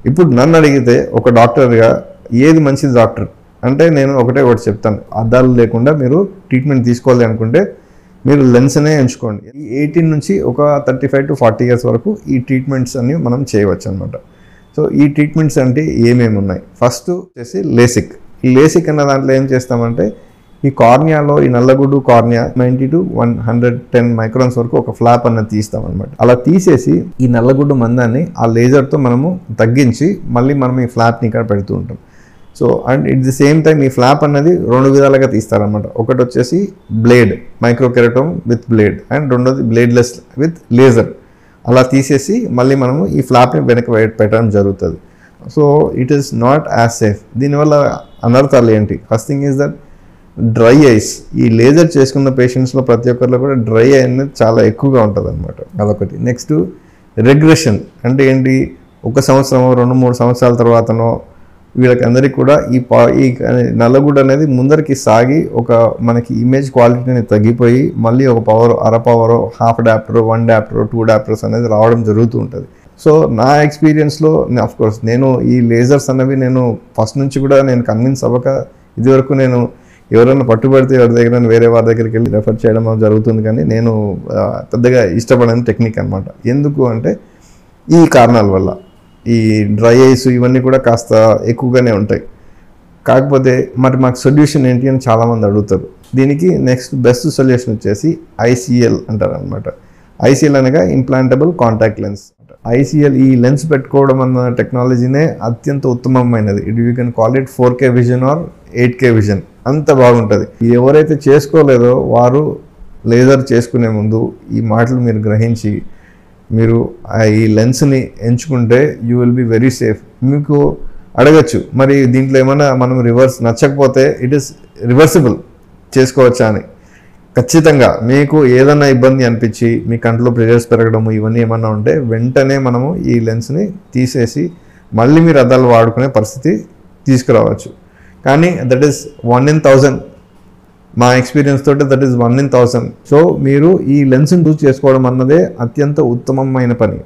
ఇప్పుడు నన్ను అడిగితే ఒక డాక్టర్గా ఏది మంచిది డాక్టర్ అంటే నేను ఒకటి చెప్తాను, అద్దాలు లేకుండా మీరు ట్రీట్మెంట్ తీసుకోవాలి అనుకుంటే మీరు లెన్స్నే ఎంచుకోండి. 18 నుంచి ఒక 35 to 40 years వరకు ఈ ట్రీట్మెంట్స్ అన్ని మనం చేయవచ్చు అనమాట. సో ఈ ట్రీట్మెంట్స్ అంటే ఏమేమి ఉన్నాయి? ఫస్ట్ వచ్చేసి లేసిక్. ఈ లేసిక్ అన్న దాంట్లో ఏం చేస్తామంటే ఈ కార్నియాలో ఈ నల్లగుడ్డు కార్నియా 90 to 110 మైక్రాన్స్ వరకు ఒక ఫ్లాప్ అన్నది తీస్తాం అనమాట. అలా తీసేసి ఈ నల్లగుడ్డు మందాన్ని ఆ లేజర్తో మనము తగ్గించి మళ్ళీ మనం ఈ ఫ్లాప్ని ఇక్కడ పెడుతూ ఉంటాం. So and it the same time ఈ ఫ్లాప్ అన్నది 2 విధాలుగా తీస్తారనమాట. ఒకటి వచ్చేసి బ్లేడ్, మైక్రోకెరటోమ్ విత్ బ్లేడ్, అండ్ రెండోది బ్లేడ్లెస్ విత్ లేజర్. అలా తీసేసి మళ్ళీ మనము ఈ ఫ్లాప్ని వెనక్కి పెట్టడం జరుగుతుంది. So it is not as safe. దీనివల్ల అనర్థాలు ఏంటి? First thing is that dry ice. ఈ లేజర్ చేసుకున్న పేషెంట్స్లో ప్రతి ఒక్కరిలో కూడా డ్రై ఐ అనేది చాలా ఎక్కువగా ఉంటుంది అనమాట. అదొకటి. నెక్స్ట్ రెగ్రెషన్ అంటే ఏంటి? 1 సంవత్సరం 2-3 సంవత్సరాల తర్వాతనో వీళ్ళకి అందరికీ కూడా ఈ నల్లగుడ్డ అనేది ముందరికి సాగి ఒక మనకి ఇమేజ్ క్వాలిటీ అనేది తగ్గిపోయి మళ్ళీ ఒక పవర్, అర పవరో, హాఫ్ డాప్టరో, 1 డాప్టరో, 2 డాప్టర్స్ అనేది రావడం జరుగుతూ ఉంటుంది. సో నా ఎక్స్పీరియన్స్లో అఫ్కోర్స్ నేను ఈ లేజర్స్ అన్నవి నేను ఫస్ట్ నుంచి కూడా నేను కన్విన్స్ అవ్వక ఇదివరకు నేను ఎవరైనా పట్టుబడితే ఎవరి దగ్గర వేరే వారి దగ్గరికి వెళ్ళి రెఫర్ చేయడం జరుగుతుంది, కానీ నేను పెద్దగా ఇష్టపడని టెక్నిక్ అనమాట. ఎందుకు అంటే ఈ కారణాల వల్ల ఈ డ్రై ఐస్ ఇవన్నీ కూడా కాస్త ఎక్కువగానే ఉంటాయి. కాకపోతే మరి మాకు సొల్యూషన్ ఏంటి అని చాలామంది అడుగుతారు. దీనికి నెక్స్ట్ బెస్ట్ సొల్యూషన్ వచ్చేసి ఐసిఎల్ అంటారు అనమాట. ఐసిఎల్ అనగా ఇంప్లాంటబుల్ కాంటాక్ట్ లెన్స్. ఐసిఎల్ ఈ లెన్స్ పెట్టుకోవడం అన్న టెక్నాలజీనే అత్యంత ఉత్తమమైనది. You can call it 4K vision or 8K vision. అంత బాగుంటుంది. ఎవరైతే చేసుకోలేదో వారు లేజర్ చేసుకునే ముందు ఈ మాటలు మీరు గ్రహించి మీరు ఈ లెన్స్ని ఎంచుకుంటే you will be very safe. మీకు అడగచ్చు మరి దీంట్లో ఏమైనా మనం నచ్చకపోతే ఇట్ ఈస్ రివర్సిబుల్ చేసుకోవచ్చా అని. ఖచ్చితంగా మీకు ఏదైనా ఇబ్బంది అనిపించి మీ కంట్లో ప్రెషర్స్ పెరగడము ఇవన్నీ ఏమన్నా ఉంటే వెంటనే మనము ఈ లెన్స్ని తీసేసి మళ్ళీ మీరు అద్దాలు వాడుకునే పరిస్థితి తీసుకురావచ్చు. కానీ దట్ ఈస్ 1 in 1000. మా ఎక్స్పీరియన్స్ తోటి దట్ ఈస్ 1 in 1000. సో మీరు ఈ లెన్స్ని చూస్ చేసుకోవడం అన్నదే అత్యంత ఉత్తమమైన పని.